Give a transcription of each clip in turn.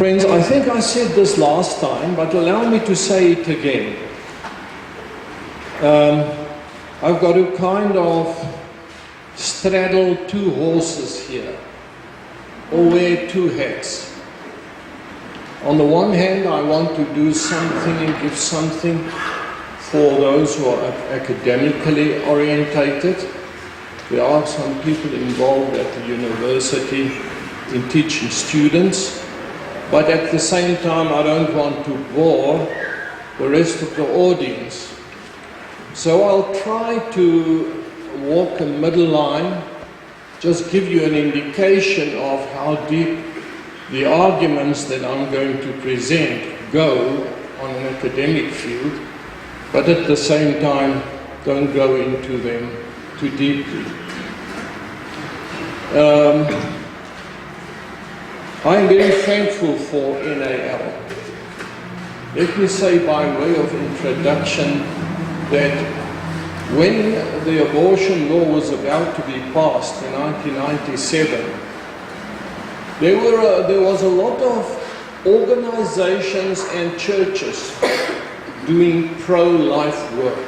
Friends, I think I said this last time, but allow me to say it again. I've got to kind of straddle two horses here, or wear two hats. On the one hand, I want to do something and give something for those who are academically orientated. There are some people involved at the university in teaching students, but at the same time I don't want to bore the rest of the audience. So I'll try to walk a middle line, just give you an indication of how deep the arguments that I'm going to present go on an academic field, but at the same time don't go into them too deeply. I am very thankful for NAL. Let me say by way of introduction that when the abortion law was about to be passed in 1997, there was a lot of organizations and churches doing pro-life work.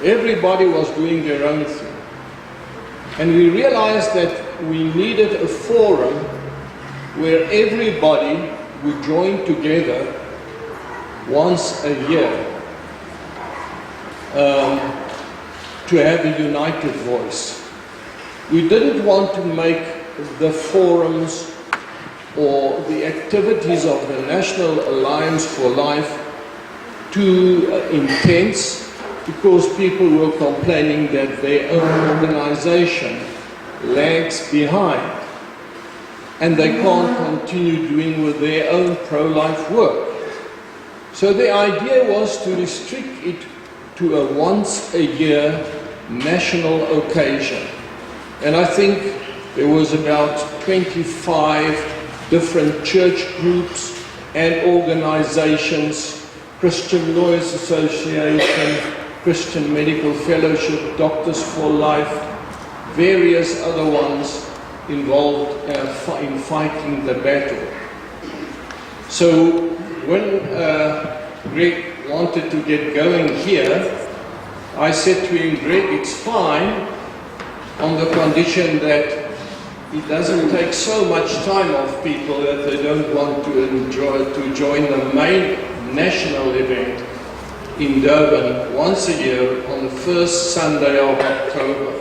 Everybody was doing their own thing. And we realized that we needed a forum where everybody would join together once a year to have a united voice. We didn't want to make the forums or the activities of the National Alliance for Life too intense, because people were complaining that their own organization lags behind and they can't continue doing with their own pro-life work. So the idea was to restrict it to a once-a-year national occasion. And I think there was about 25 different church groups and organizations, Christian Lawyers Association, Christian Medical Fellowship, Doctors for Life, various other ones involved in fighting the battle. So when Greg wanted to get going here, I said to him, Greg, it's fine on the condition that it doesn't take so much time off people that they don't want to join the main national event in Durban once a year on the first Sunday of October.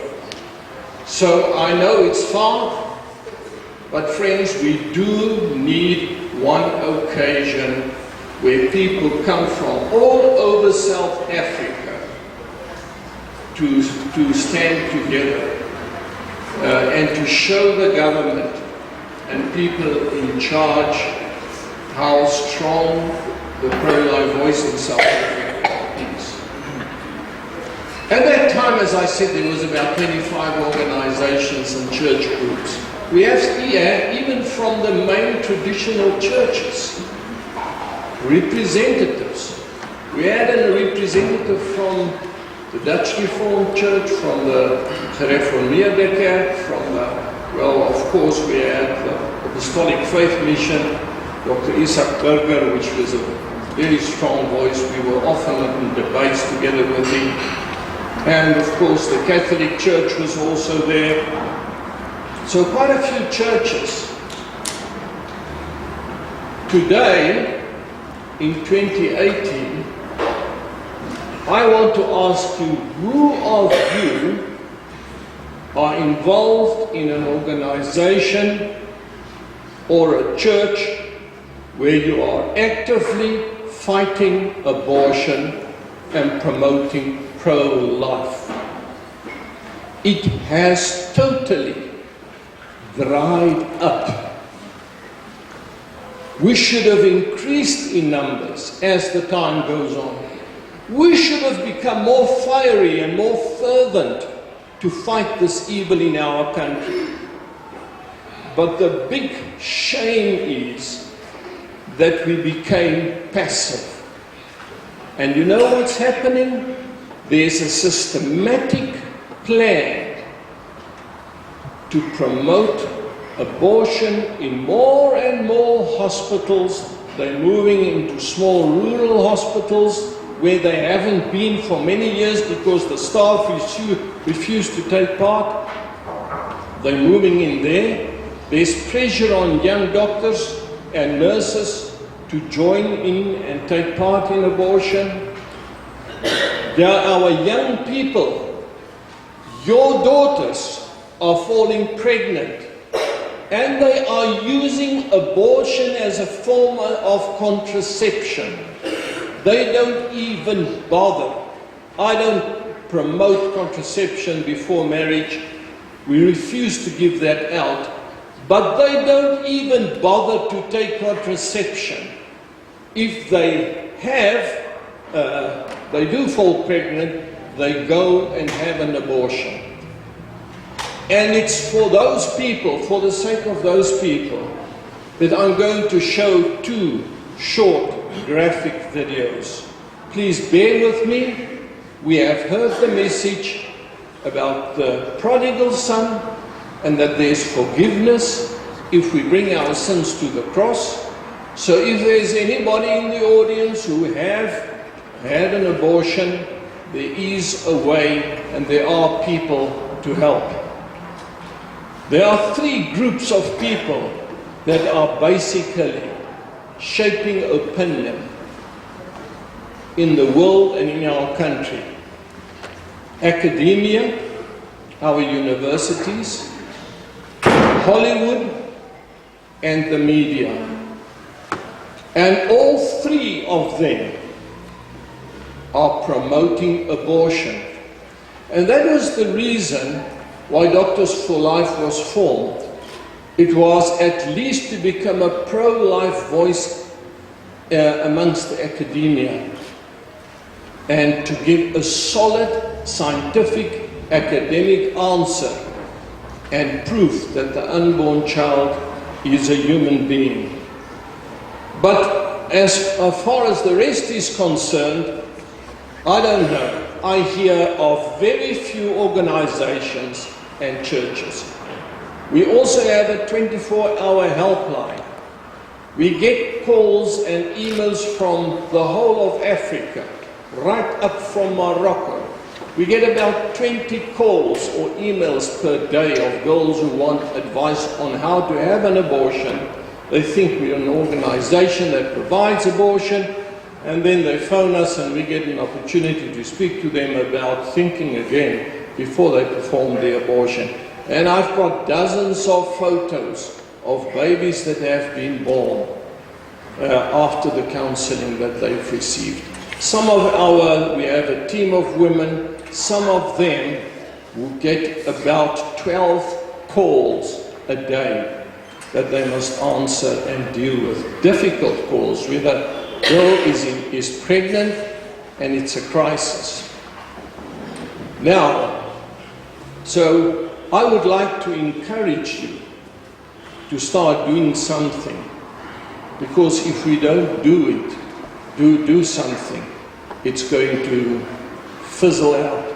So I know it's far, but friends, we do need one occasion where people come from all over South Africa to stand together and to show the government and people in charge how strong the pro-life voice in South Africa is. At that time, as I said, there was about 25 organizations and church groups. We have here, even from the main traditional churches, representatives. We had a representative from the Dutch Reformed Church, from the Gereformeerde Kerk, from the, well, of course, we had the Apostolic Faith Mission, Dr. Isaac Burger, which was a very strong voice. We were often in debates together with him. And of course, the Catholic Church was also there. So quite a few churches. Today, in 2018, I want to ask you, who of you are involved in an organization or a church where you are actively fighting abortion and promoting pro-life? It has totally dried up. We should have increased in numbers as the time goes on. We should have become more fiery and more fervent to fight this evil in our country. But the big shame is that we became passive. And you know what's happening? There's a systematic plan to promote abortion in more and more hospitals. They're moving into small rural hospitals where they haven't been for many years because the staff refuse to take part. They're moving in there. There's pressure on young doctors and nurses to join in and take part in abortion. There are our young people. Your daughters are falling pregnant, and they are using abortion as a form of contraception. They don't even bother. I don't promote contraception before marriage. We refuse to give that out. But they don't even bother to take contraception. If they they do fall pregnant, they go and have an abortion. And it's for those people, for the sake of those people, that I'm going to show two short graphic videos. Please bear with me. We have heard the message about the prodigal son and that there's forgiveness if we bring our sins to the cross. So if there's anybody in the audience who have had an abortion, there is a way and there are people to help. There are three groups of people that are basically shaping opinion in the world and in our country. Academia, our universities, Hollywood, and the media. And all three of them are promoting abortion. And that was the reason why Doctors for Life was formed. It was at least to become a pro-life voice amongst the academia and to give a solid scientific academic answer and proof that the unborn child is a human being. But as far as the rest is concerned, I don't know. I hear of very few organizations and churches. We also have a 24-hour helpline. We get calls and emails from the whole of Africa, right up from Morocco. We get about 20 calls or emails per day of girls who want advice on how to have an abortion. They think we're an organization that provides abortion, and then they phone us and we get an opportunity to speak to them about thinking again before they perform the abortion. And I've got dozens of photos of babies that have been born after the counseling that they've received. We have a team of women, some of them will get about 12 calls a day that they must answer and deal with. Difficult calls, where the girl is pregnant and it's a crisis. Now, so I would like to encourage you to start doing something, because if we don't do it, do something, it's going to fizzle out,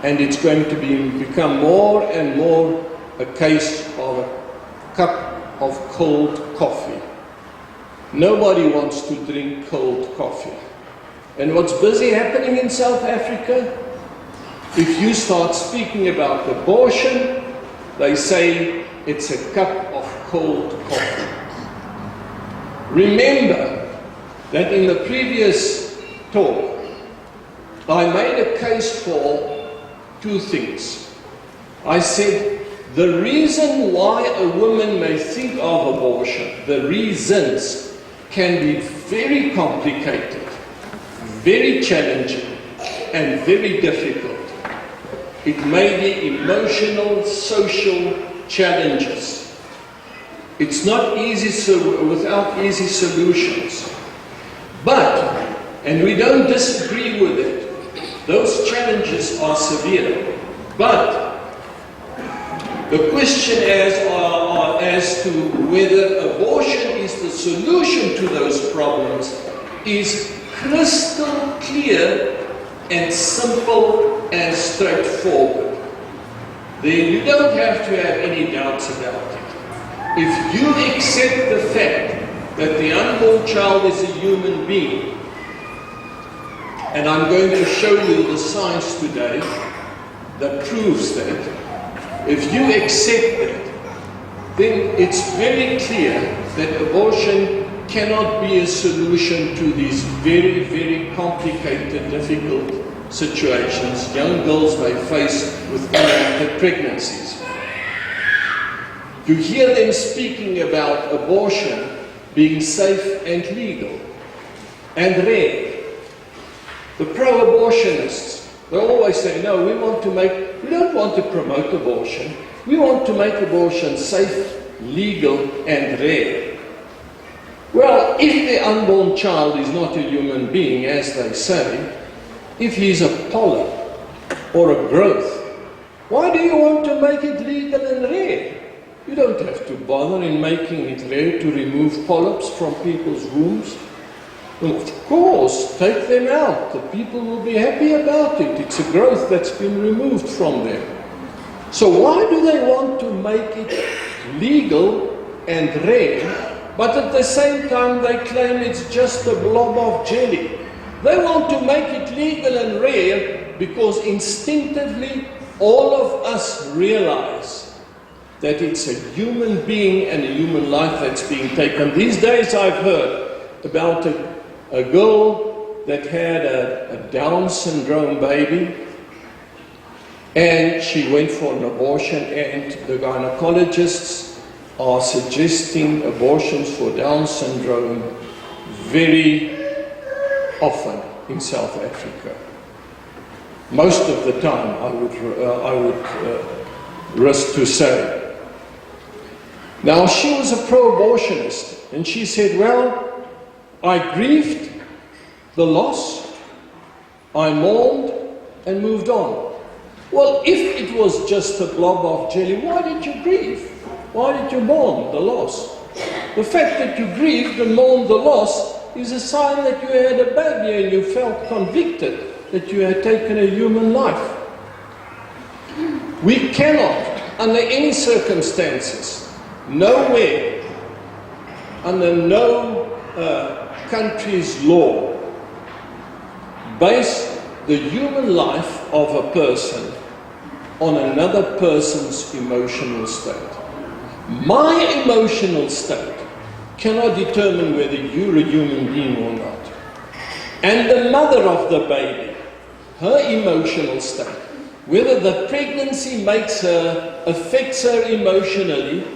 and it's going to become more and more a case of a cup of cold coffee. Nobody wants to drink cold coffee. And what's busy happening in South Africa? If you start speaking about abortion, they say it's a cup of cold coffee. Remember that in the previous talk, I made a case for two things. I said the reason why a woman may think of abortion, the reasons can be very complicated, very challenging, and very difficult. It may be emotional, social challenges. It's not easy without easy solutions. But, and we don't disagree with it, those challenges are severe. But the question as to whether abortion is the solution to those problems is crystal clear and simple and straightforward. Then you don't have to have any doubts about it. if you accept the fact that the unborn child is a human being, and I'm going to show you the science today that proves that, if you accept that, then it's very clear that abortion cannot be a solution to these very, very complicated, difficult situations young girls may face with unwanted pregnancies. You hear them speaking about abortion being safe and legal and rare. The pro-abortionists, they always say, no, we don't want to promote abortion. We want to make abortion safe, legal and rare. Well, if the unborn child is not a human being, as they say, if he's a polyp or a growth, why do you want to make it legal and rare? You don't have to bother in making it rare to remove polyps from people's wombs. Well, of course, take them out. The people will be happy about it. It's a growth that's been removed from them. So why do they want to make it legal and rare, but at the same time they claim it's just a blob of jelly? They want to make it legal and rare because instinctively all of us realize that it's a human being and a human life that's being taken. These days I've heard about a girl that had a Down syndrome baby, and she went for an abortion, and the gynecologists are suggesting abortions for Down syndrome very often in South Africa. Most of the time, I would risk to say. Now, she was a pro-abortionist, and she said, well, I grieved the loss, I mourned, and moved on. Well, if it was just a blob of jelly, why did you grieve? Why did you mourn the loss? The fact that you grieved and mourned the loss is a sign that you had a baby and you felt convicted that you had taken a human life. We cannot, under any circumstances, nowhere, under no country's law, base the human life of a person on another person's emotional state. My emotional state cannot determine whether you're a human being or not. And the mother of the baby, her emotional state, whether the pregnancy affects her emotionally,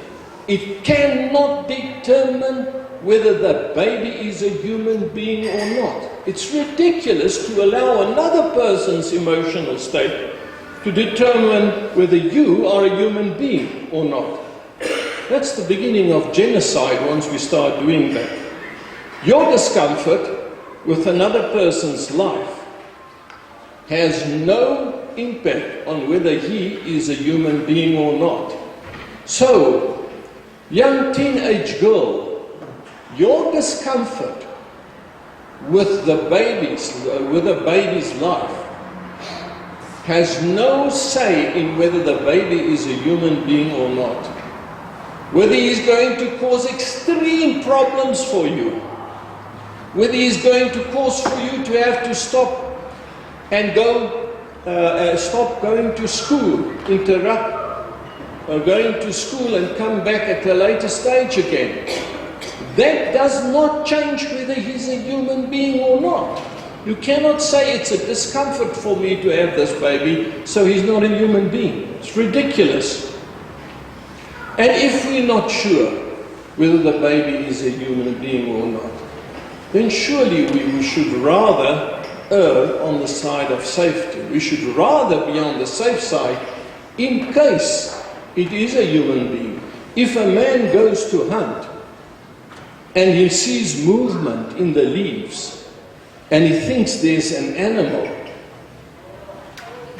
it cannot determine whether the baby is a human being or not. It's ridiculous to allow another person's emotional state to determine whether you are a human being or not. That's the beginning of genocide once we start doing that. Your discomfort with another person's life has no impact on whether he is a human being or not. So, young teenage girl, your discomfort with the baby's life has no say in whether the baby is a human being or not. Whether he's going to cause extreme problems for you, whether he's going to cause for you to have to stop and stop going to school, interrupt going to school and come back at a later stage again. That does not change whether he's a human being or not. You cannot say it's a discomfort for me to have this baby, so he's not a human being. It's ridiculous. And if we're not sure whether the baby is a human being or not, then surely we should rather err on the side of safety. We should rather be on the safe side in case it is a human being. If a man goes to hunt and he sees movement in the leaves and he thinks there's an animal,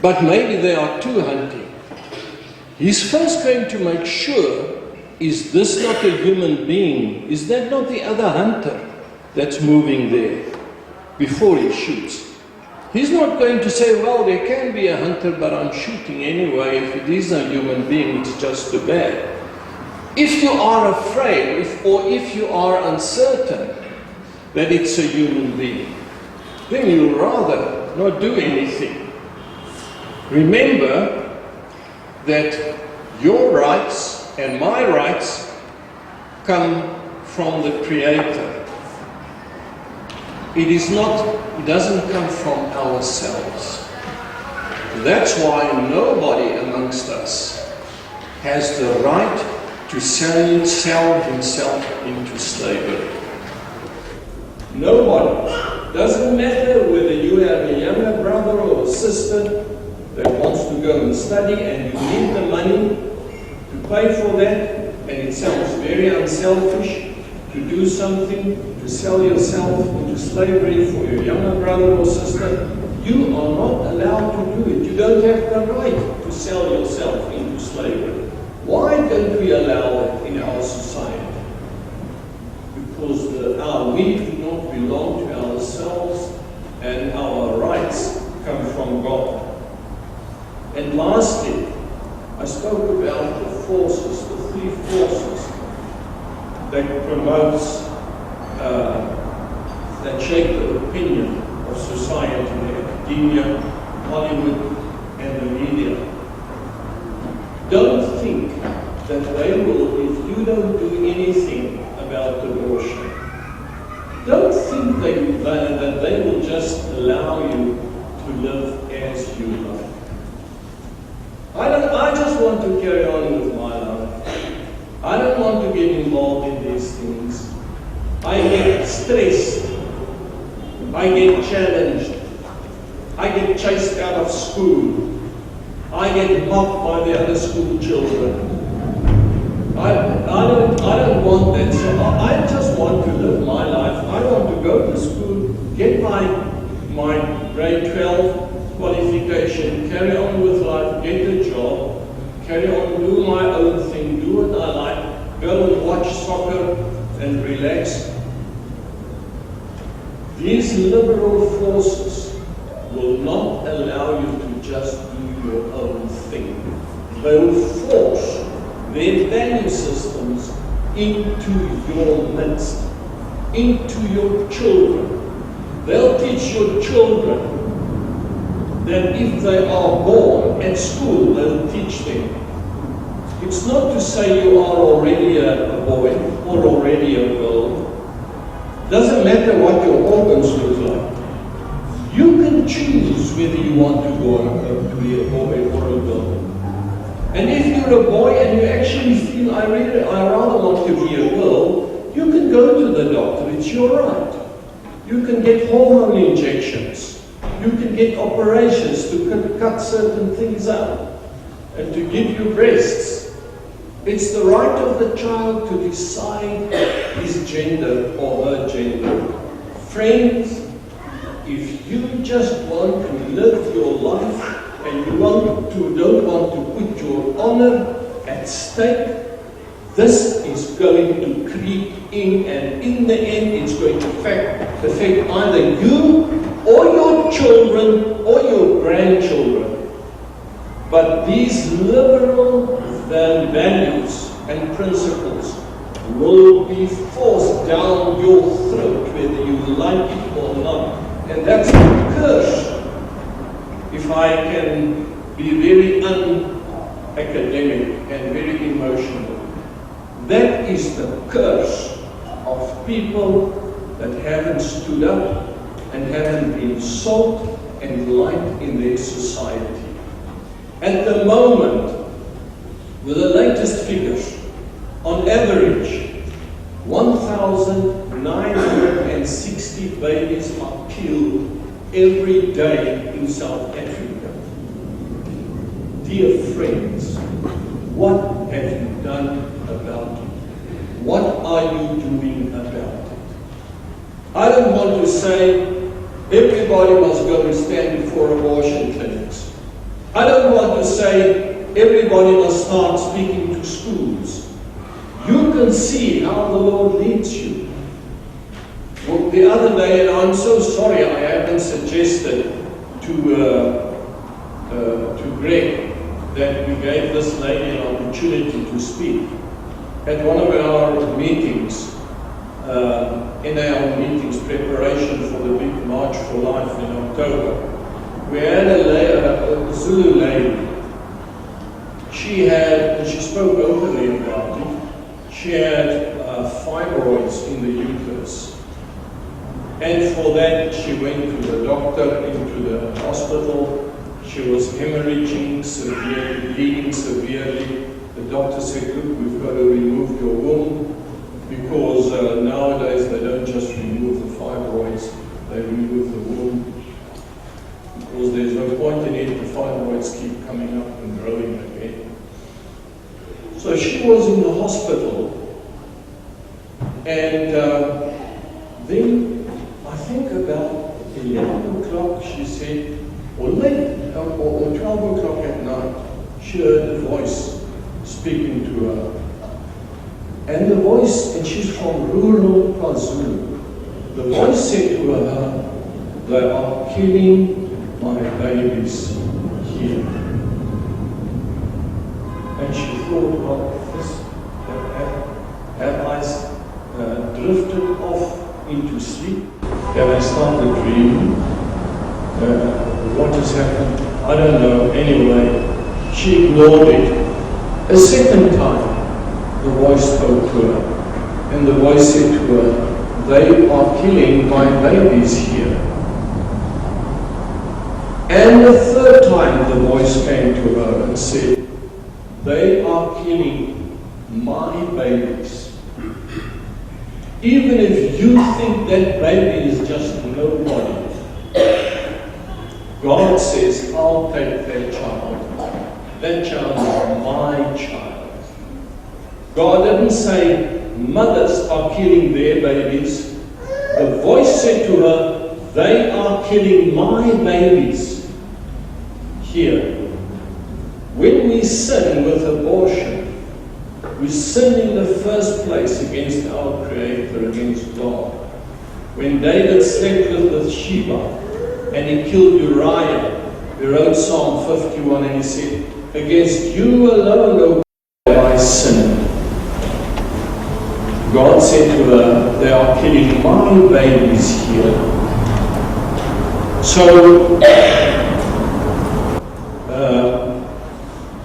but maybe there are two hunting, he's first going to make sure, is this not a human being? Is that not the other hunter that's moving there before he shoots? He's not going to say, well, there can be a hunter, but I'm shooting anyway. If it is a human being, it's just too bad. If you are afraid, or if you are uncertain that it's a human being, then you'd rather not do anything. Remember that your rights and my rights come from the Creator. It doesn't come from ourselves. That's why nobody amongst us has the right to sell himself into slavery. Nobody. Doesn't matter whether you have a younger brother or a sister that wants to go and study and you need the money to pay for that, and it sounds very unselfish to do something, to sell yourself into slavery for your younger brother or sister. You are not allowed to do it. You don't have the right to sell yourself into slavery. Why don't we allow it in our society? Because we do not belong to ourselves, and our rights come from God. And lastly, I spoke about the forces, the three forces that promotes, that shape the opinion of society, academia, Hollywood, and the media. Don't think that they will, if you don't do anything about abortion, don't think that they will just allow you to live as you like. I just want to carry on with my life. I don't want to get involved in these things. I get stressed. I get challenged. I get chased out of school. I get mocked by the other school children. I don't want that. So I just want to live my life. I want to go to school, get my grade 12 qualification, carry on with life, get a job, carry on, do my own thing, do what I like, go and watch soccer and relax. These liberal forces will not allow you to just do your own thing. They will force their value systems into your midst, into your children. They'll teach your children that if they are born at school, they'll teach them. It's not to say you are already a boy or already a girl. Doesn't matter what your organs look like. You can choose whether you want to be a boy or a girl. And if you're a boy and you actually feel, I rather want to be a girl, you can go to the doctor, it's your right. You can get hormone injections. You can get operations to cut certain things out and to give you breasts. It's the right of the child to decide his gender or her gender. Friends, if you just want to live your life and you don't want to put your honor at stake, this is going to creep in, and in the end it's going to affect either you or your children or your grandchildren. But these liberal values and principles will be forced down your throat whether you like it or not. And that's a curse, if I can be very unacademic and very emotional. That is the curse of people that haven't stood up and haven't been salt and light in their society. At the moment, with the latest figures, on average, 1,960 babies are killed every day in South Africa. Dear friends, what have you done about it? What are you doing about it? I don't want to say everybody must go and stand before abortion clinics. I don't want to say everybody must start speaking to schools. You can see how the Lord leads you. Well, the other day, and I'm so sorry I haven't suggested to Greg that we gave this lady an opportunity to speak. at one of our meetings, NAL meetings, preparation for the big March for Life in October, we had a Zulu lady. She had, and she spoke openly about it, she had fibroids in the uterus. And for that, she went to the doctor, into the hospital. She was hemorrhaging severely, bleeding severely. The doctor said, look, we've got to remove your womb, because nowadays they don't just remove the fibroids, they remove the womb. Because there's no point in it, the fibroids keep coming up and growing again. So she was in the hospital, and then I think about 11 o'clock she said, or late, or 12 o'clock at night, she heard a voice speaking to her. And the voice, and she's from rural KwaZulu, the voice said to her, they are killing my babies here. And she thought, well, this, have I drifted off into sleep? Have I started dreaming? What has happened? I don't know. Anyway, she ignored it. A second time, the voice spoke to her, and the voice said to her, they are killing my babies here. And the third time, the voice came to her and said, they are killing my babies. Even if you think that baby is just nobody, God says, I'll take that child. That child is my child. God didn't say mothers are killing their babies. The voice said to her, they are killing my babies here. When we sin with abortion, we sin in the first place against our Creator, against God. When David slept with Bathsheba and he killed Uriah, he wrote Psalm 51 and he said, against you alone, O God, have I sinned. God said to her, they are killing my babies here. So,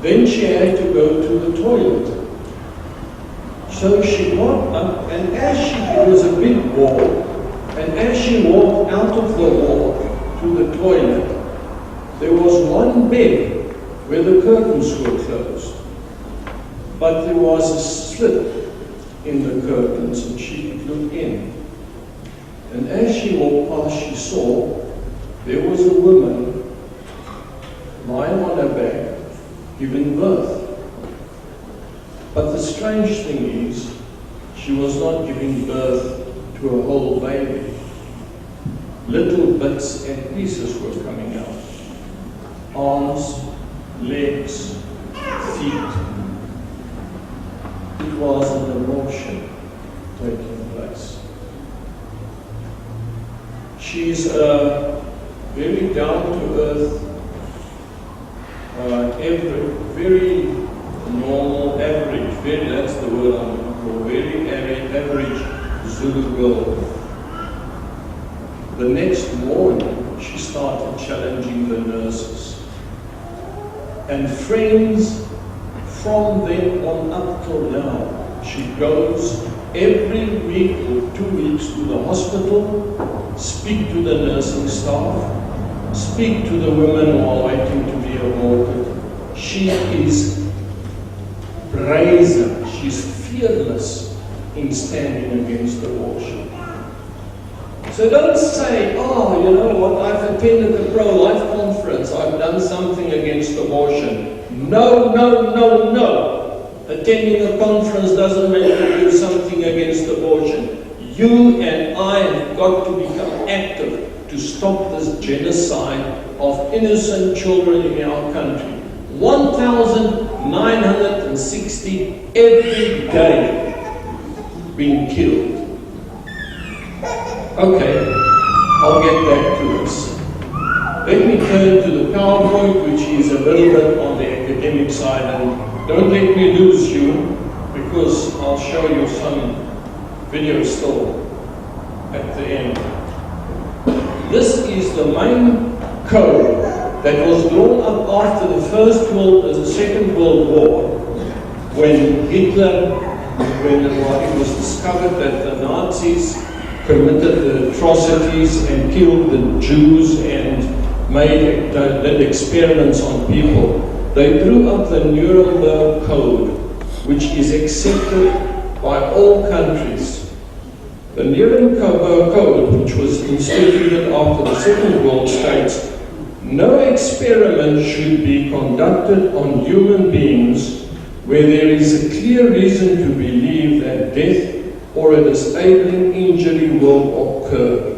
then she had to go to the toilet. So she walked up, and it was a big wall, and as she walked out of the wall to the toilet, there was one bed where the curtains were closed. But there was a slit in the curtains, and she could look in. And as she walked past, she saw there was a woman lying on her back, giving birth. But the strange thing is, she was not giving birth to a whole baby. Little bits and pieces were coming out. Arms, legs, feet. It was an abortion taking place. She's a very down-to-earth, very normal, average, that's the word I'm looking for, very average Zulu girl. The next morning, she started challenging the nurses. And friends, from then on up till now, she goes every week or 2 weeks to the hospital, speak to the nursing staff, speak to the women who are waiting to be aborted. She is brazen, she's fearless in standing against abortion. So don't say, oh, you know what, I've attended a pro-life conference, I've done something against abortion. No, no, no, no. Attending a conference doesn't make you do something against abortion. You and I have got to become active to stop this genocide of innocent children in our country. 1,960 every day being killed. Okay, I'll get back to this. Let me turn to the PowerPoint, which is a little bit on the academic side, and don't let me lose you. because I'll show you some video still at the end. This is the main code that was drawn up after the Second World War, when Hitler, when it was discovered that the Nazis committed the atrocities and killed the Jews and did experiments on people. They drew up the Nuremberg Code, which is accepted by all countries. The Nuremberg Code, which was instituted after the Second World, states, no experiment should be conducted on human beings where there is a clear reason to believe that death or a disabling injury will occur.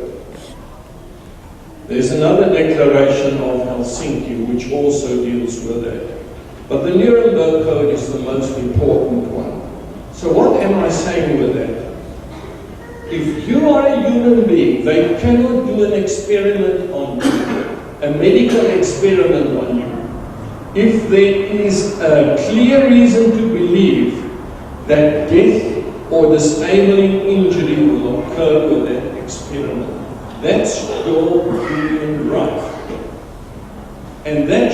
There's another declaration of Helsinki which also deals with that. But the Nuremberg Code is the most important one. So what am I saying with that? If you are a human being, they cannot do an experiment on you, a medical experiment on you, if there is a clear reason to believe that death or disabling injury will occur with that experiment. That's your human right. And that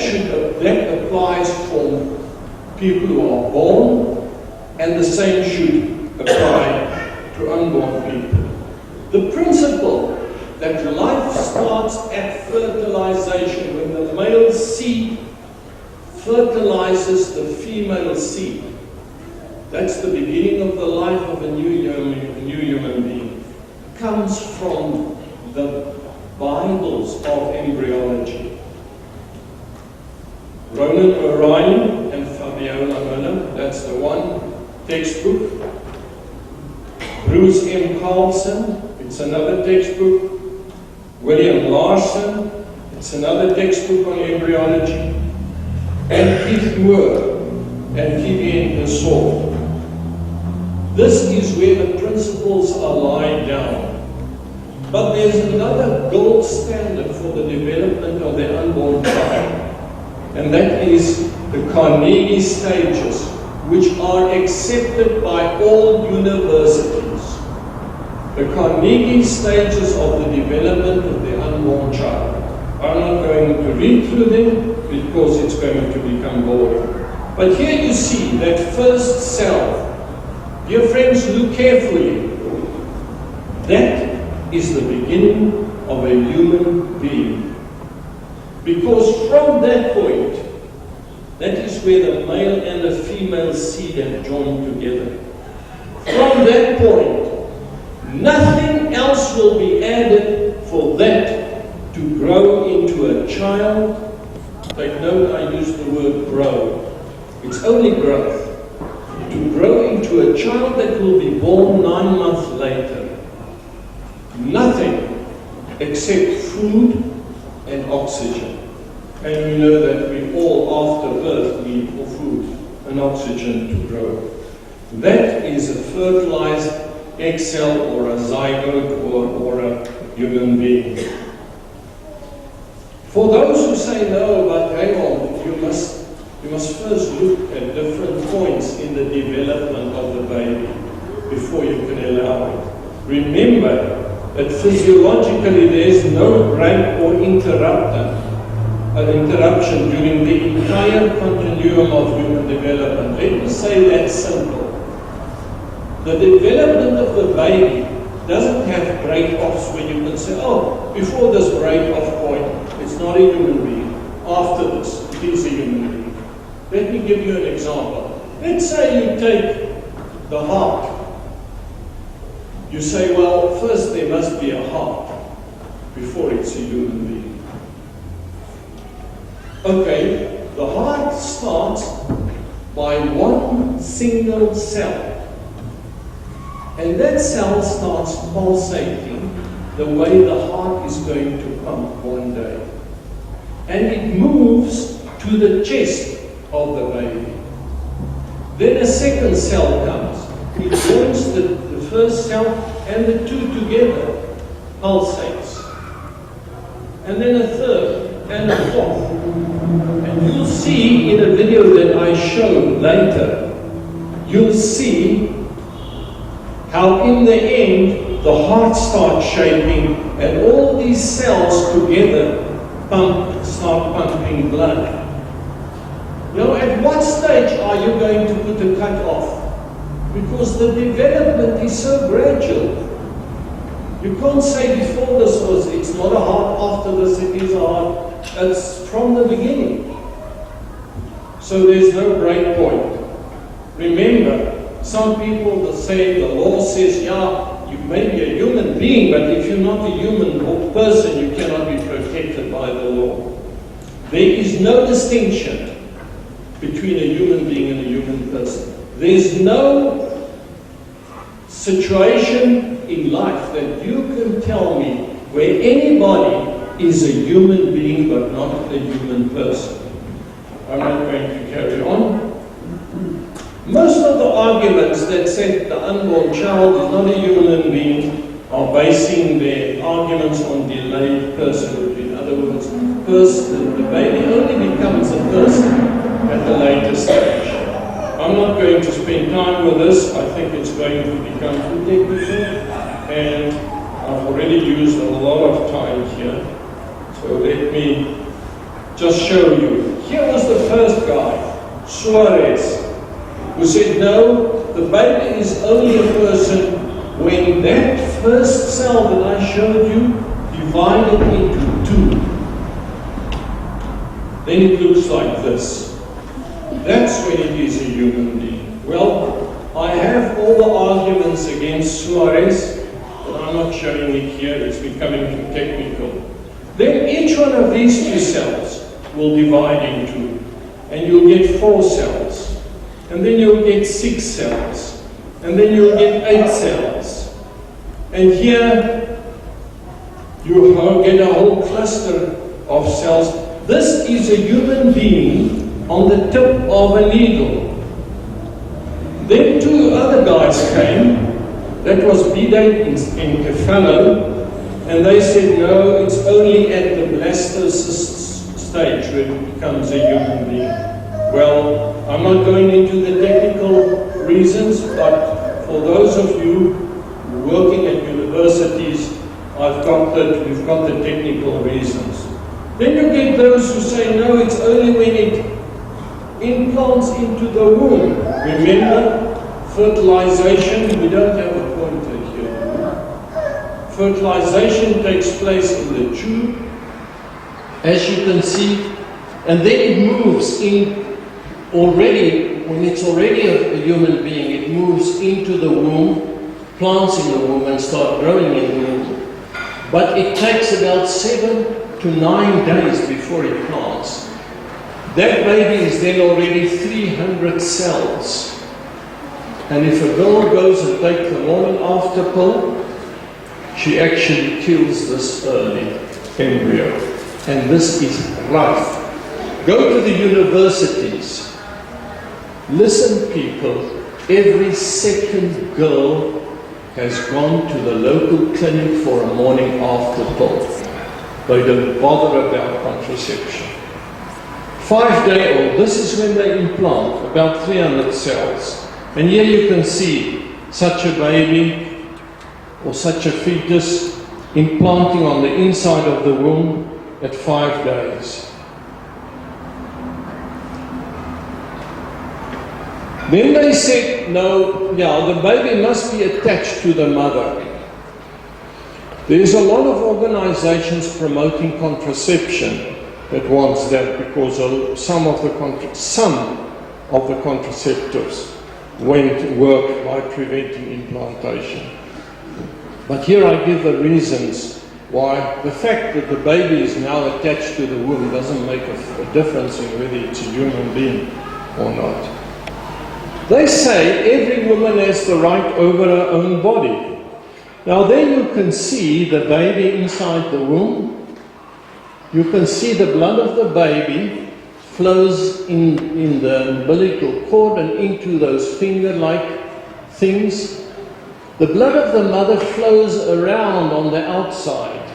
applies for people who are born, and the same should apply to unborn people. The principle that life starts at fertilization, when the male seed fertilizes the female seed. That's the beginning of the life of a new human being. It comes from the Bibles of embryology. Ronan O'Reilly and Fabiola Miller, that's the one textbook. Bruce M. Carlson, it's another textbook. William Larson, it's another textbook on embryology. And Keith Moore and Vivian Gasol. This is where the principles are laid down. But there's another gold standard for the development of the unborn child, and that is the Carnegie stages, which are accepted by all universities. The Carnegie stages of the development of the unborn child. I'm not going to read through them because it's going to become boring. But here you see that first cell. Dear friends, look carefully. That is the beginning of a human being. Because from that point, that is where the male and the female seed have joined together. From that point, nothing else will be added for that to grow into a child. Take note, I use the word grow. It's only growth. To grow into a child that will be born 9 months later. Nothing except food and oxygen. And you know that we all, after birth, need for food and oxygen to grow. That is a fertilized egg cell or a zygote or a human being. For those who say no, but hang on, you must first look at different points in the development of the baby before you can allow it. Remember that physiologically there is no break or interruption during the entire continuum of human development. Let me say that simple. The development of the baby doesn't have break-offs where you can say, oh, before this break-off point, it's not a human being. After this, it is a human being. Let me give you an example. Let's say you take the heart. You say, well, first there must be a heart before it's a human being. Okay, the heart starts by one single cell. And that cell starts pulsating the way the heart is going to pump one day. And it moves to the chest of the baby. Then a second cell comes. It joins the first cell and the two together pulsates. And then a third and a fourth. And you'll see in a video that I show later you'll see how in the end the heart starts shaping and all these cells together start pumping blood. You know, at what stage are you going to put a cut off? Because the development is so gradual. You can't say before this was, it's not a heart, after this it is a heart. It's from the beginning. So there's no break point. Remember, some people will say the law says, yeah, you may be a human being, but if you're not a human person, you cannot be protected by the law. There is no distinction between a human being and a human person. There's no situation in life that you can tell me where anybody is a human being but not a human person. I'm not going to carry on. Most of the arguments that say the unborn child is not a human being are basing their arguments on delayed personhood. In other words, the baby only becomes a person at the later stage. I'm not going to spend time with this. I think it's going to become too technical, and I've already used a lot of time here. So let me just show you. Here was the first guy, Suarez, who said, no, the baby is only a person when that first cell that I showed you divided into two. Then it looks like this. That's when it is a human being. Well, I have all the arguments against Suarez, but I'm not showing it here. It's becoming too technical. Then each one of these two cells will divide in two, and you'll get 4 cells, and then you'll get 6 cells, and then you'll get 8 cells. And here you get a whole cluster of cells. This is a human being on the tip of a needle. Then 2 other guys came, that was Bidet and Kefalo, and they said, no, it's only at the blastocyst stage where it becomes a human being. Well, I'm not going into the technical reasons, but for those of you working at universities, we've got the technical reasons. Then you get those who say, no, it's only when it implants into the womb. Remember, fertilization, we don't have a pointer here. Fertilization takes place in the tube, as you can see, and then it moves in already, when it's already a human being, it moves into the womb, plants in the womb and start growing in the womb. But it takes about 7 to 9 days before it plants. That baby is then already 300 cells. And if a girl goes and takes the morning after pill, she actually kills this early embryo. And this is rough. Go to the universities. Listen, people, every second girl has gone to the local clinic for a morning after pill. They don't bother about contraception. 5-day-old, this is when they implant, about 300 cells. And here you can see such a baby or such a fetus implanting on the inside of the womb at 5 days. Then they said, no, the baby must be attached to the mother. There's a lot of organizations promoting contraception that wants that, because some of the contraceptives work by preventing implantation. But here I give the reasons why. The fact that the baby is now attached to the womb doesn't make a difference in whether it's a human being or not. They say every woman has the right over her own body. Now there you can see the baby inside the womb. You can see the blood of the baby flows in the umbilical cord and into those finger-like things. The blood of the mother flows around on the outside.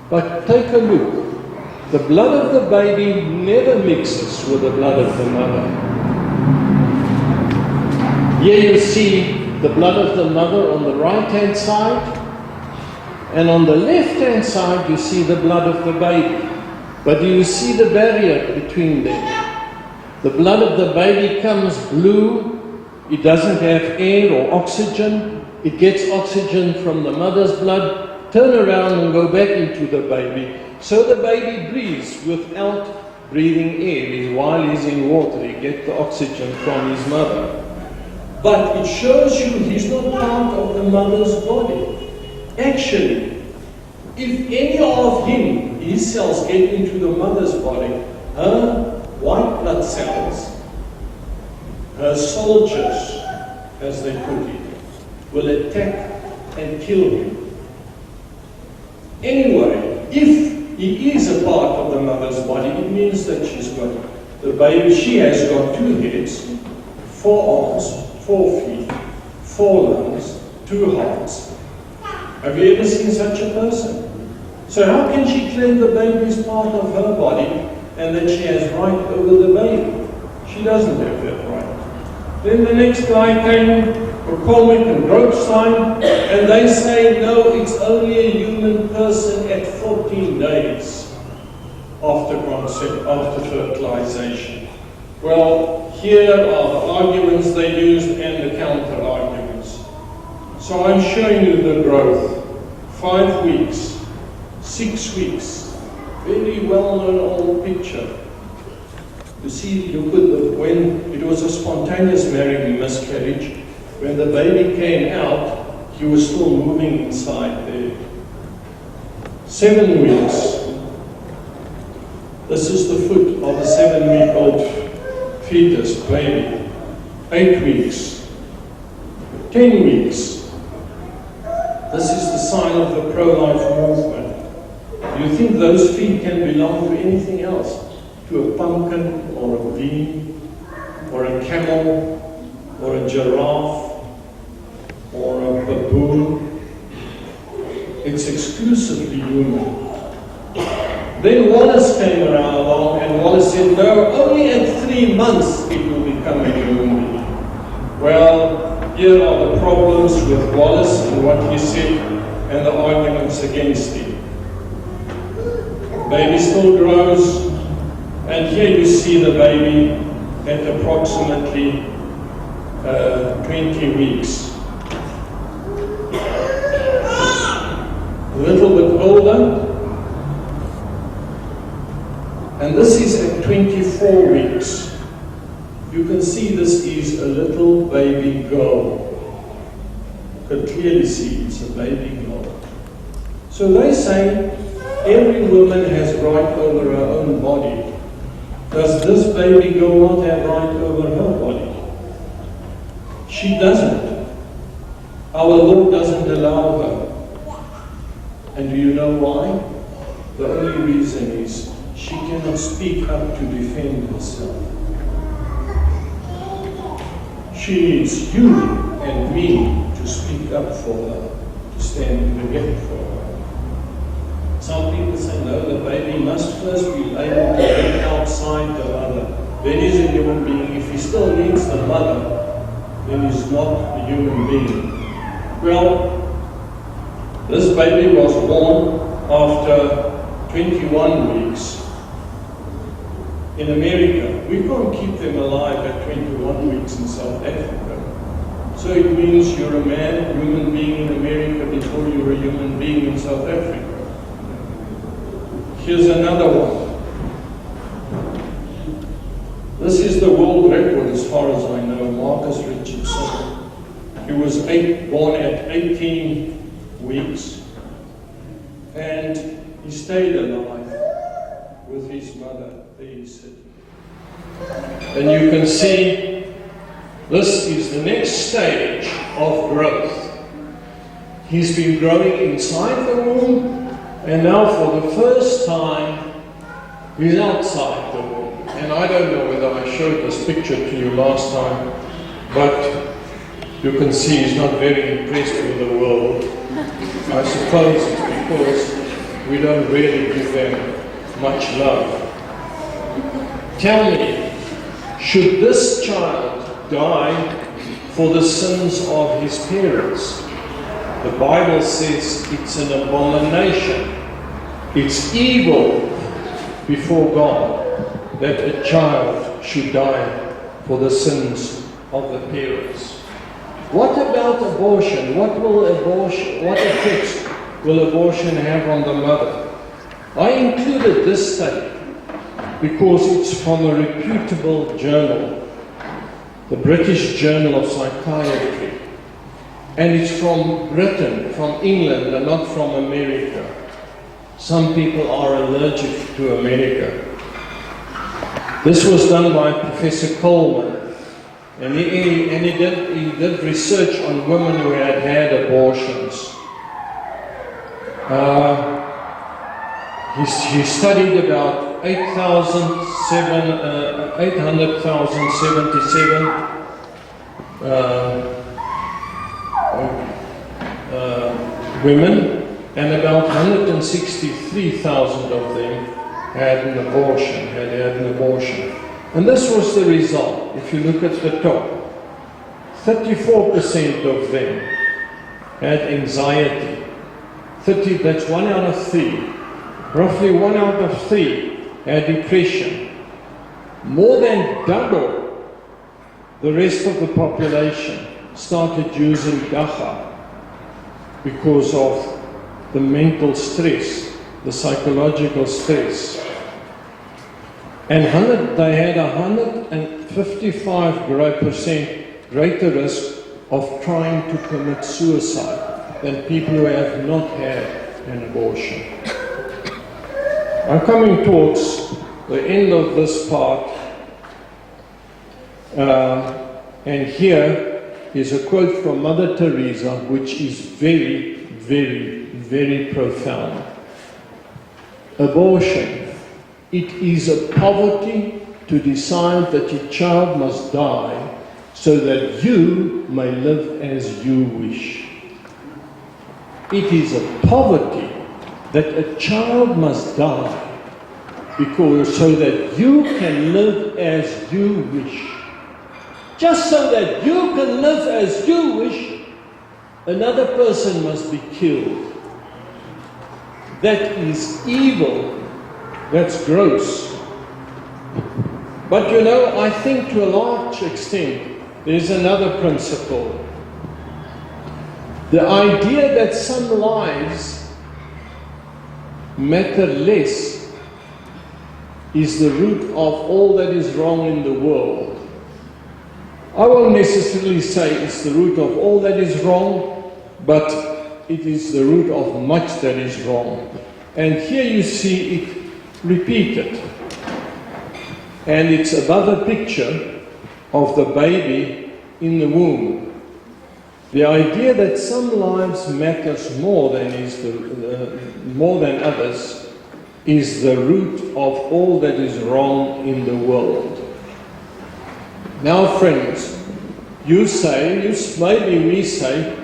But take a look. The blood of the baby never mixes with the blood of the mother. Here you see the blood of the mother on the right-hand side, and on the left-hand side you see the blood of the baby. But do you see the barrier between them? The blood of the baby comes blue. It doesn't have air or oxygen. It gets oxygen from the mother's blood, turn around and go back into the baby. So the baby breathes without breathing air. While he's in water, he gets the oxygen from his mother. But it shows you he's not part of the mother's body. Actually, if any of his cells get into the mother's body, her white blood cells, her soldiers, as they put it, will attack and kill him. Anyway, if he is a part of the mother's body, it means that she's got the baby. She has got 2 heads, 4 arms, 4 feet, 4 lungs, 2 hearts. Have you ever seen such a person? So how can she claim the baby is part of her body and that she has right over the baby? She doesn't have that right. Then the next guy came, McCormick and Grobstein, and they say, no, it's only a human person at 14 days after fertilization. Well, here are the arguments they used and the counter-arguments. So I'm showing you the growth. 5 weeks, 6 weeks, very well-known old picture. You see, when it was a spontaneous miscarriage, when the baby came out, he was still moving inside there. 7 weeks. This is the foot of a 7-week-old fetus, baby. 8 weeks. 10 weeks. This is the sign of the pro-life movement. Do you think those feet can belong to anything else? To a pumpkin, or a bee, or a camel, or a giraffe, or a baboon? It's exclusively human. Then Wallace came around along, and Wallace said, no, only at 3 months it will become a human being. Well, here are the problems with Wallace and what he said, and the arguments against him. Baby still grows, and here you see the baby at approximately 20 weeks. A little bit older, and this is at 24 weeks. You can see this is a little baby girl. You can clearly see it's a baby girl. So they say every woman has right over her own body. Does this baby girl not have right over her body? She doesn't. Our Lord doesn't allow her. And do you know why? The only reason is she cannot speak up to defend herself. She needs you and me to speak up for her, to stand in the gap for her. Some people say, no, the baby must first be able to get outside the mother. Then he's a human being. If he still needs the mother, then he's not a human being. Well, this baby was born after 21 weeks. In America, we can't keep them alive at 21 weeks in South Africa. So it means you're a man, human being in America before you're a human being in South Africa. Here's another one. This is the world record as far as I know, Marcus Richardson. He was born at 18 weeks, and he stayed alive with his mother. There he's sitting. And you can see this is the next stage of growth. He's been growing inside the womb, and now for the first time he's outside the womb. And I don't know whether I showed this picture to you last time, but you can see he's not very impressed with the world. I suppose it's because we don't really give them much love. Tell me, should this child die for the sins of his parents. The Bible says it's an abomination. It's evil before God that a child should die for the sins of the parents. What about abortion? What effects will abortion have on the mother? I included this study because it's from a reputable journal, the British Journal of Psychiatry. And it's from Britain, from England, and not from America. Some people are allergic to America. This was done by Professor Coleman, and he did research on women who had had abortions. He studied about 800,077 women, and about 163,000 of them had an abortion. And this was the result. If you look at the top, 34% of them had anxiety. That's 1 out of 3. Roughly 1 out of 3 had depression. More than double the rest of the population started using dagga because of the mental stress, the psychological stress. And they had 155% greater risk of trying to commit suicide than people who have not had an abortion. I'm coming towards the end of this part, and here is a quote from Mother Teresa, which is very, very, very profound. Abortion, it is a poverty to decide that your child must die so that you may live as you wish. It is a poverty that a child must die so that you can live as you wish. Just so that you can live as you wish, another person must be killed. That is evil. That's gross. But you know, I think to a large extent, there's another principle. The idea that some lives matter less is the root of all that is wrong in the world. I won't necessarily say it's the root of all that is wrong, but it is the root of much that is wrong. And here you see it repeated. And it's above a picture of the baby in the womb. The idea that some lives matters more than others is the root of all that is wrong in the world. Now, friends, maybe we say,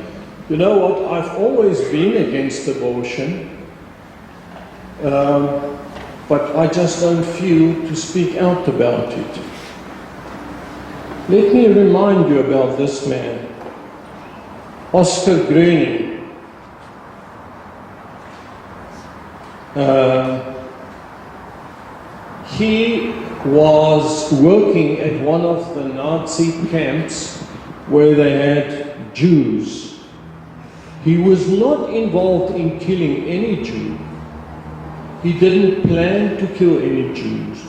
you know what, I've always been against abortion, but I just don't feel to speak out about it. Let me remind you about this man, Oscar Gröning. He was working at one of the Nazi camps where they had Jews. He was not involved in killing any Jew. He didn't plan to kill any Jews.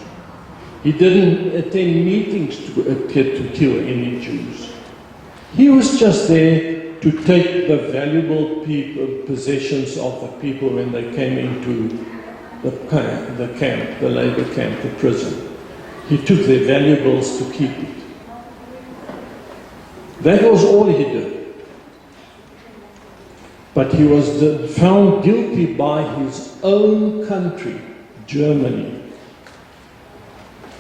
He didn't attend meetings to kill any Jews. He was just there to take the valuable possessions of the people when they came into the camp, the labor camp, the prison. He took their valuables to keep it. That was all he did. But he was found guilty by his own country, Germany,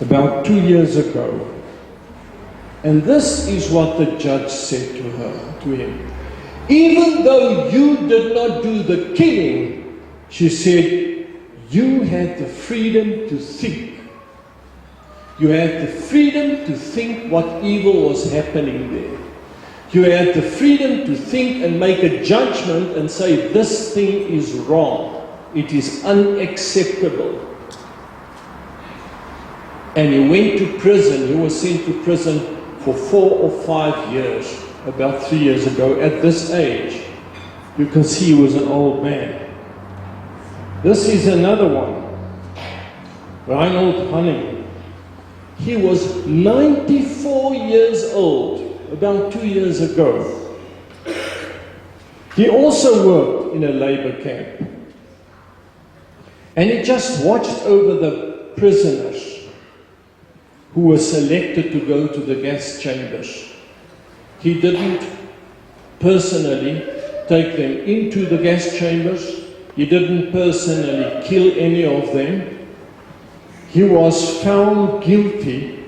about 2 years ago. And this is what the judge said to him. Even though you did not do the killing, she said, you had the freedom to think. You had the freedom to think what evil was happening there. You had the freedom to think and make a judgment and say, this thing is wrong. It is unacceptable. And he went to prison. He was sent to prison for 4 or 5 years, about 3 years ago. At this age, you can see he was an old man. This is another one. Reinhold Hanning. He was 94 years old, about 2 years ago. He also worked in a labor camp. And he just watched over the prisoners who were selected to go to the gas chambers. He didn't personally take them into the gas chambers. He didn't personally kill any of them. He was found guilty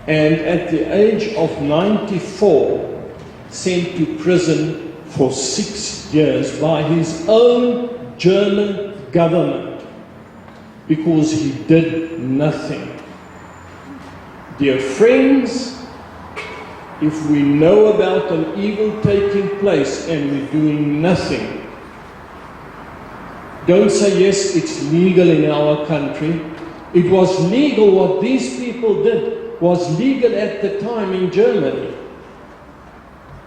and at the age of 94 sent to prison for 6 years by his own German government because he did nothing. Dear friends, if we know about an evil taking place and we're doing nothing, don't say, yes, it's legal in our country. It was legal, what these people did was legal at the time in Germany.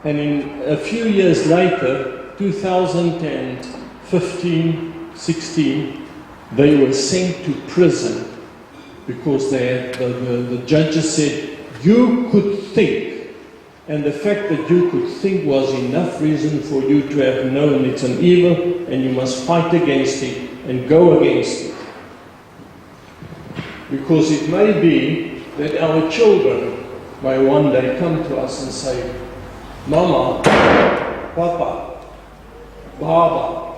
And in a few years later, 2015, 16, they were sent to prison because the judges said, you could think. And the fact that you could think was enough reason for you to have known it's an evil and you must fight against it and go against it. Because it may be that our children may one day come to us and say, Mama, Papa, Baba,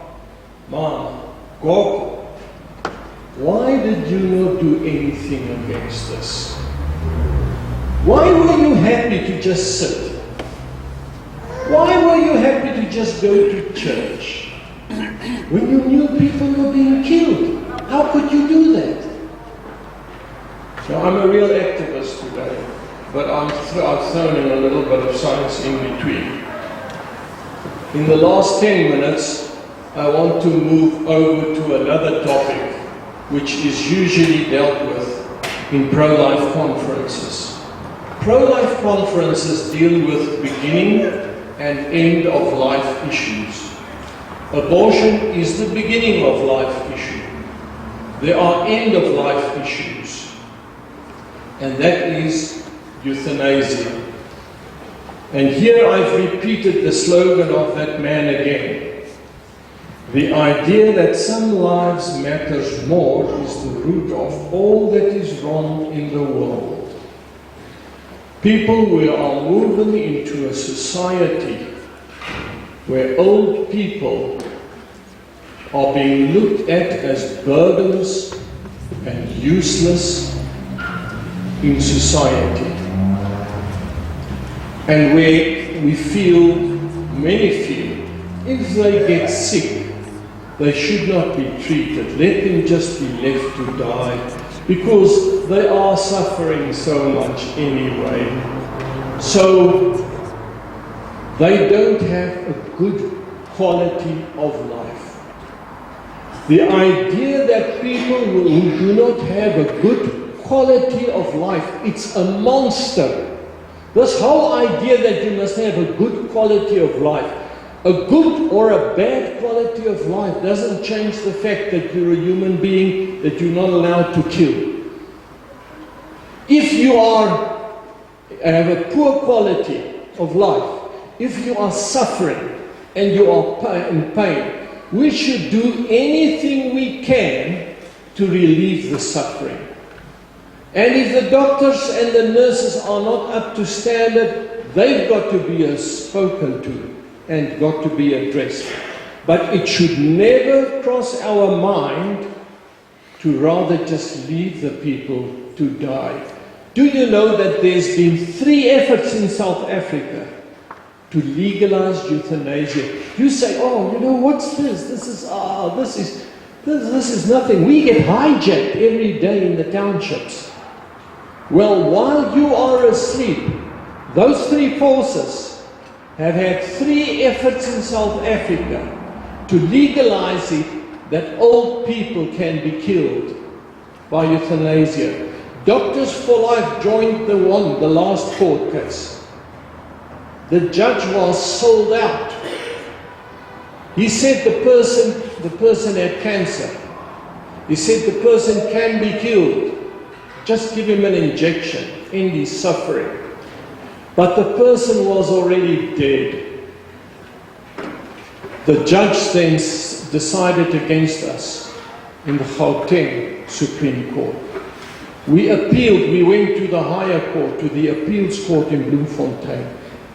Mama, Gogo, why did you not do anything against us? Why were you happy to just sit? Why were you happy to just go to church? When you knew people were being killed, how could you do that? So I'm a real activist today, but I've thrown in a little bit of science in between. In the last 10 minutes, I want to move over to another topic, which is usually dealt with in pro-life conferences. Pro-life conferences deal with beginning and end of life issues. Abortion is the beginning of life issue. There are end of life issues, and that is euthanasia. And here I've repeated the slogan of that man again. The idea that some lives matters more is the root of all that is wrong in the world. People, we are moving into a society where old people are being looked at as burdens and useless in society. And where we feel, many feel, if they get sick, they should not be treated. Let them just be left to die, because they are suffering so much anyway. So they don't have a good quality of life. The idea that people who do not have a good quality of life, it's a monster. This whole idea that you must have a good quality of life, a good or a bad quality of life doesn't change the fact that you're a human being, that you're not allowed to kill. If you have a poor quality of life, if you are suffering and you are in pain, we should do anything we can to relieve the suffering. And if the doctors and the nurses are not up to standard, they've got to be spoken to and got to be addressed. But it should never cross our mind to rather just leave the people to die. Do you know that there's been 3 efforts in South Africa to legalize euthanasia? You say, oh, you know, what's this? This is nothing. We get hijacked every day in the townships. Well, while you are asleep, those 3 forces have had 3 efforts in South Africa to legalize it, that old people can be killed by euthanasia. Doctors for Life joined the last court case. The judge was sold out. He said the person had cancer. He said the person can be killed. Just give him an injection, end his suffering. But the person was already dead. The judge then decided against us in the Gauteng Supreme Court. We appealed, we went to the higher court, to the appeals court in Bloemfontein,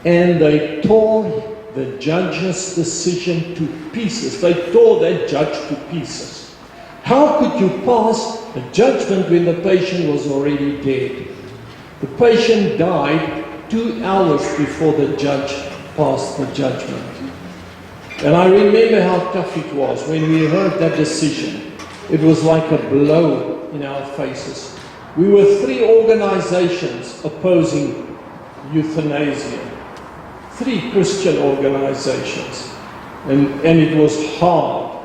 and they tore the judge's decision to pieces. They tore that judge to pieces. How could you pass a judgment when the patient was already dead? The patient died 2 hours before the judge passed the judgment. And I remember how tough it was when we heard that decision. It was like a blow in our faces. We were 3 organizations opposing euthanasia. 3 Christian organizations. And it was hard.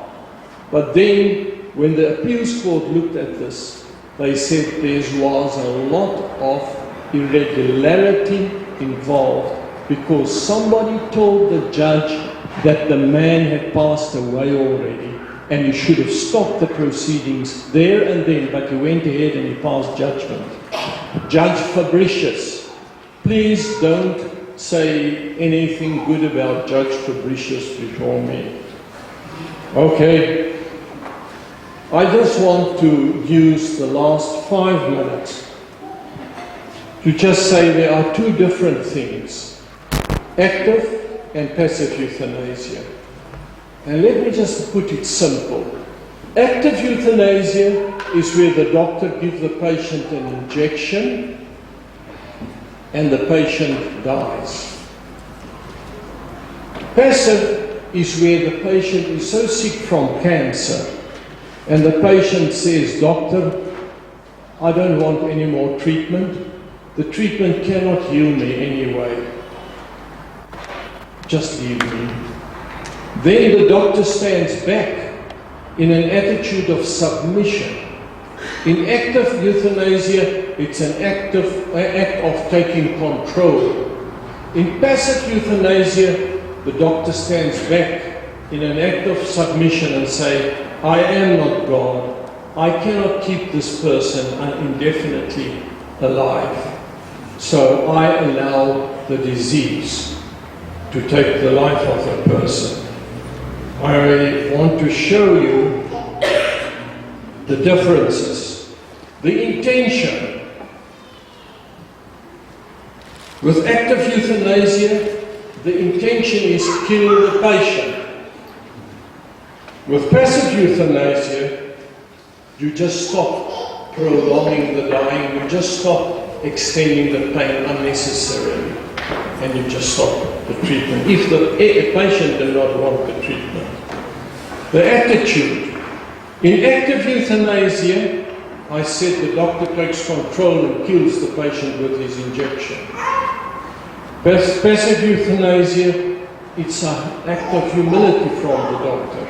But then, when the appeals court looked at this, they said there was a lot of irregularity involved because somebody told the judge that the man had passed away already and he should have stopped the proceedings there and then, but he went ahead and he passed judgment. Judge Fabricius, please don't say anything good about Judge Fabricius before me. Okay. I just want to use the last 5 minutes to just say there are 2 different things, active and passive euthanasia. And let me just put it simple. Active euthanasia is where the doctor gives the patient an injection and the patient dies. Passive is where the patient is so sick from cancer and the patient says, "Doctor, I don't want any more treatment. The treatment cannot heal me anyway. Just leave me." Then the doctor stands back in an attitude of submission. In active euthanasia, it's an act of taking control. In passive euthanasia, the doctor stands back in an act of submission and say, "I am not God. I cannot keep this person indefinitely alive. So I allow the disease to take the life of a person." I want to show you the differences. The intention. With active euthanasia, the intention is kill the patient. With passive euthanasia, you just stop prolonging the dying, you just stop extending the pain unnecessarily, and you just stop the treatment, if the patient does not want the treatment. The attitude. In active euthanasia, I said the doctor takes control and kills the patient with his injection. Passive euthanasia, it's an act of humility from the doctor.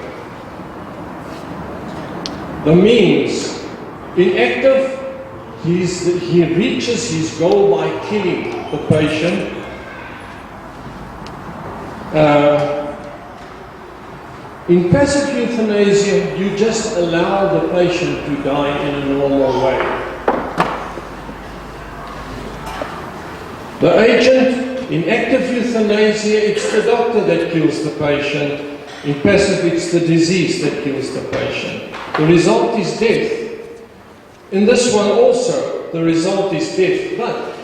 The means. In active, he reaches his goal by killing the patient. In passive euthanasia, you just allow the patient to die in a normal way. The agent, in active euthanasia, it's the doctor that kills the patient. In passive, it's the disease that kills the patient. The result is death. In this one also, the result is death. But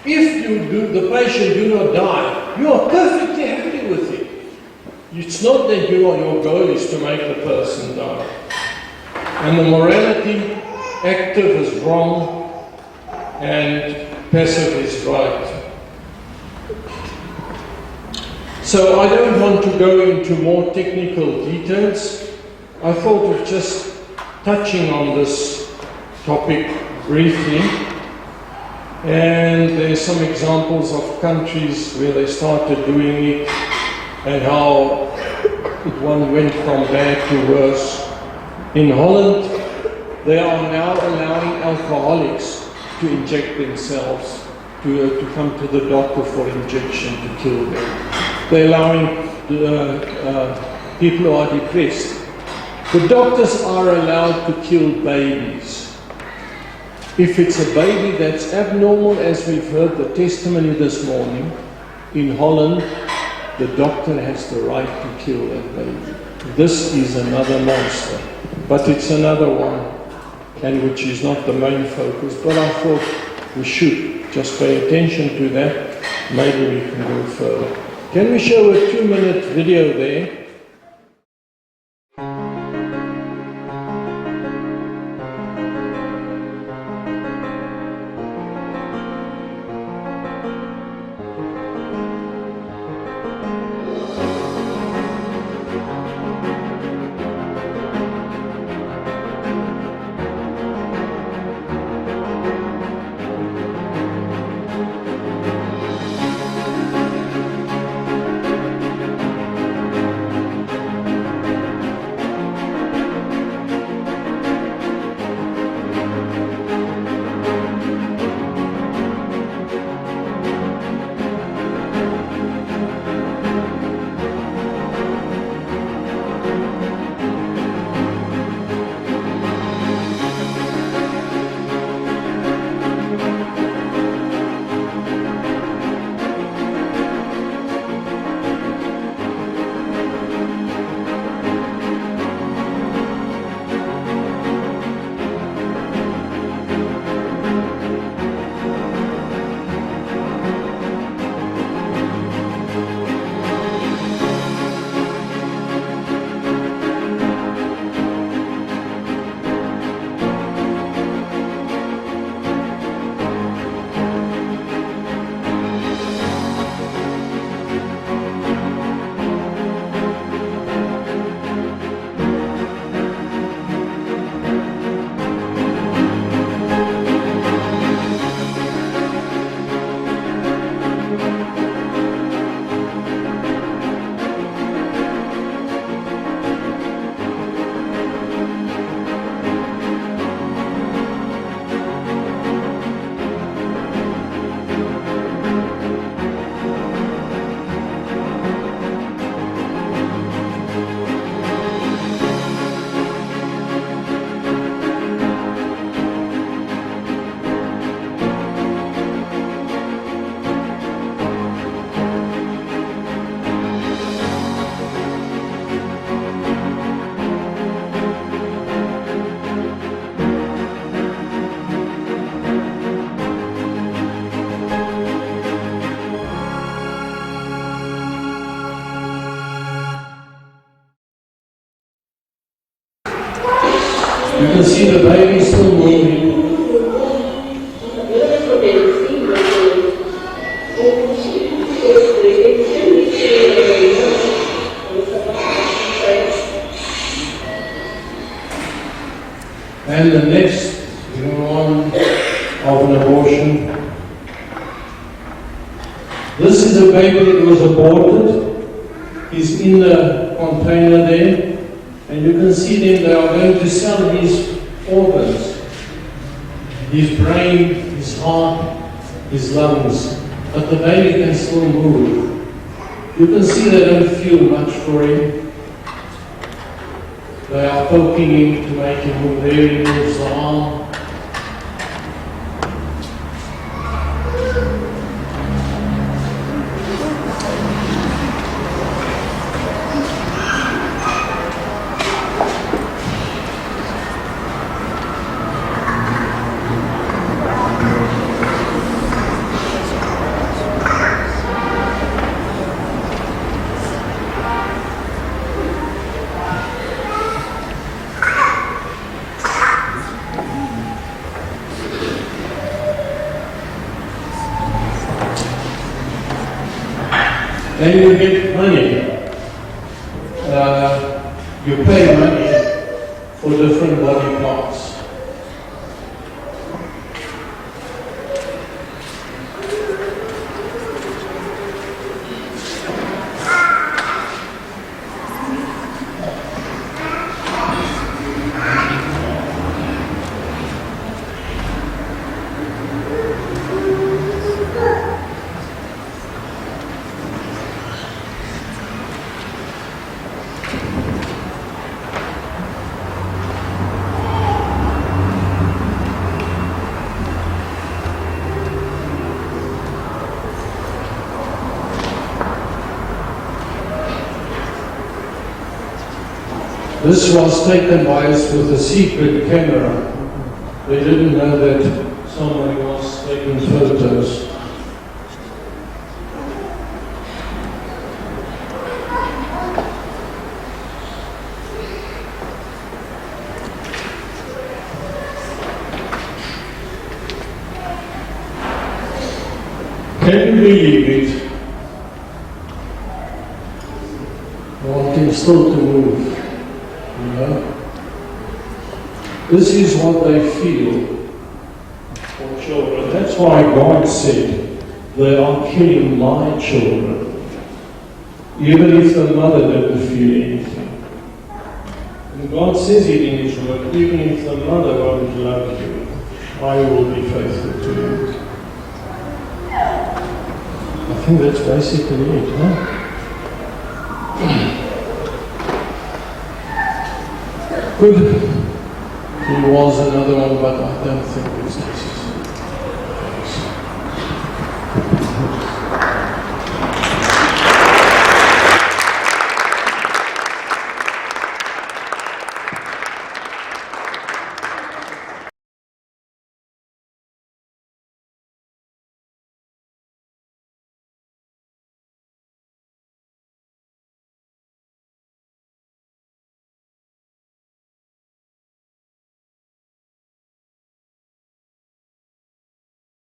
if the patient do not die, you are perfectly happy with it. It's not that your goal is to make the person die. And the morality, active is wrong and passive is right. So I don't want to go into more technical details. I thought of just touching on this topic briefly. And there's some examples of countries where they started doing it and how one went from bad to worse. In Holland, they are now allowing alcoholics to inject themselves, to come to the doctor for injection to kill them. They're allowing people who are depressed. The doctors are allowed to kill babies. If it's a baby that's abnormal, as we've heard the testimony this morning, in Holland, the doctor has the right to kill that baby. This is another monster, but it's another one, and which is not the main focus. But I thought we should just pay attention to that. Maybe we can go further. Can we show a 2-minute video there? You can see the baby still moving. And the next one of an abortion. This is a baby that was aborted. He's in the container there. And you can see them, they are going to sell his organs. His brain, his heart, his lungs. But the baby can still move. You can see they don't feel much for him. They are poking him to make him move. There he moves the arm. Then you get money. You pay money for different body parts. This was taken by us with a secret camera. They didn't know that somebody was taking photos. Can you believe it? Wanting still to move, you know. This is what they feel for children. That's why God said, they are killing my children. Even if the mother didn't feel anything. And God says it in His word, even if the mother won't love you, I will be faithful to you. I think that's basically it, huh? Good. There was another one, but I don't think it's necessary.